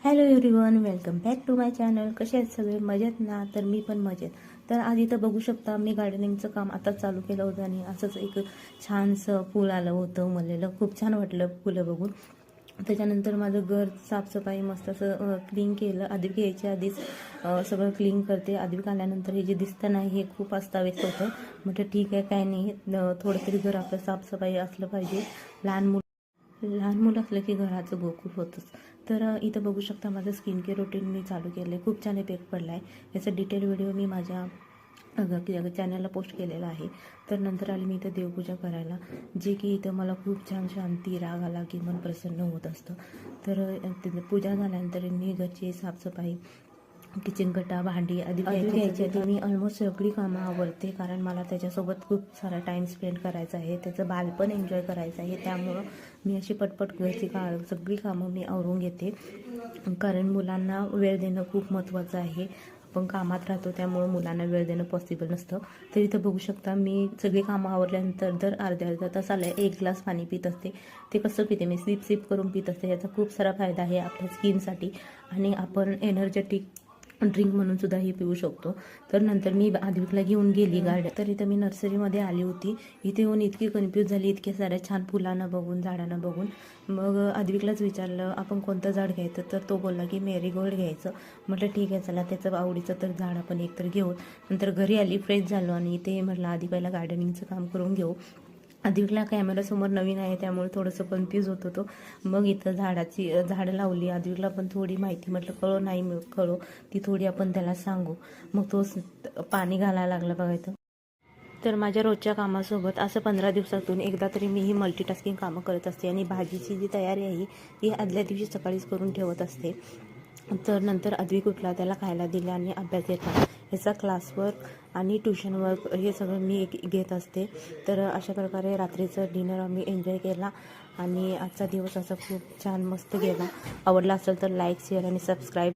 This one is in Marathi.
Hello everyone, welcome back to my channel. कसे आहेत सगळे? मजेत ना? तर मी पण मजेत. तर आज इथं बघू शकता, मी गार्डनिंगचं काम आता चालू केलं होतं आणि असंच एक छानसं फूल आलं होतं उमललेलं. खूप छान वाटलं फुलं बघून. त्याच्यानंतर माझं घर साफसफाई मस्त असं क्लीन केलं. अधिक यायच्या आधीच सगळं क्लीन करते. अधिक आल्यानंतर हे जे दिसतं नाही हे खूप अस्ताव्यस्त होतं. म्हटलं ठीक आहे, काय नाही, थोडं तरी घर आपलं साफसफाई असलं पाहिजे. लहान मुलं असलं की घराचं गोकुळ होतंच. तर इथं बघू शकता, माझं स्किन केअर रुटीन मी चालू केलं आहे. खूप छान इफेक्ट पडला आहे. याचा डिटेल व्हिडिओ मी माझ्या चॅनलला पोस्ट केलेला आहे. तर नंतर आली मी इथं देवपूजा करायला, जे की इथं मला खूप छान शांती, राग आला की मन प्रसन्न होत असतं. तर पूजा झाल्यानंतर मी घरची साफसफाई, किचन कटा, भांडी आधी घ्यायची आधी मी ऑलमोस्ट सगळी कामं आवडते, कारण मला त्याच्यासोबत खूप सारा टाईम स्पेंड करायचा आहे, त्याचं बालपण एन्जॉय करायचं आहे. त्यामुळं मी अशी पटपट घरची सगळी कामं मी आवरून घेते, कारण मुलांना वेळ देणं खूप महत्त्वाचं आहे. आपण कामात राहतो, त्यामुळं मुलांना वेळ देणं पॉसिबल नसतं. तर इथं बघू शकता, मी सगळी कामं आवरल्यानंतर दर अर्ध्या तासाला 1 ग्लास पाणी पित असते. ते कसं पिते मी? सिप करून पित असते. याचा खूप सारा फायदा आहे आपल्या स्किनसाठी, आणि आपण एनर्जेटिक ड्रिंक म्हणून सुद्धा हे पिऊ शकतो. तर नंतर मी आद्विकला घेऊन गेली गार्डन. तर इथं मी नर्सरीमध्ये आली होती. इथे येऊन इतकी कन्फ्यूज झाली, इतक्या साऱ्या छान फुलांना बघून, झाडांना बघून. मग आद्विकलाच विचारलं आपण कोणतं झाड घ्यायचं, तर तो बोलला की मेरीगोल्ड घ्यायचं. म्हटलं ठीक आहे, चला त्याचं आवडीचं तर झाड आपण एकतर घेऊ. नंतर घरी आली, फ्रेश झालो आणि इथे म्हटलं आधी पहिला गार्डनिंगचं काम करून घेऊ. आदिवला कॅमेरासमोर नवीन आहे, त्यामुळे थोडंसं कन्फ्यूज होत होतो. मग इथं झाडं लावली. आदिवला पण थोडी माहिती, म्हटलं कळो नाही कळो ती थोडी आपण त्याला सांगू. मग तो पाणी घालायला लागला बघायचं. तर माझ्या रोजच्या कामासोबत असं 15 दिवसातून एकदा तरी मी ही मल्टीटास्किंग कामं करत असते, आणि भाजीची जी तयारी आहे ती आदल्या दिवशी सकाळीच करून ठेवत असते. तर नंतर आद्विक उठला, त्याला खायला दिलं आणि अभ्यास घेतला. ह्याचा क्लासवर्क आणि ट्युशन वर्क हे सगळं मी घेत असते. तर अशा प्रकारे रात्रीचं डिनर आम्ही एन्जॉय केला, आणि आजचा दिवस असा खूप छान मस्त गेला. आवडला असेल तर लाईक, शेअर आणि सबस्क्राईब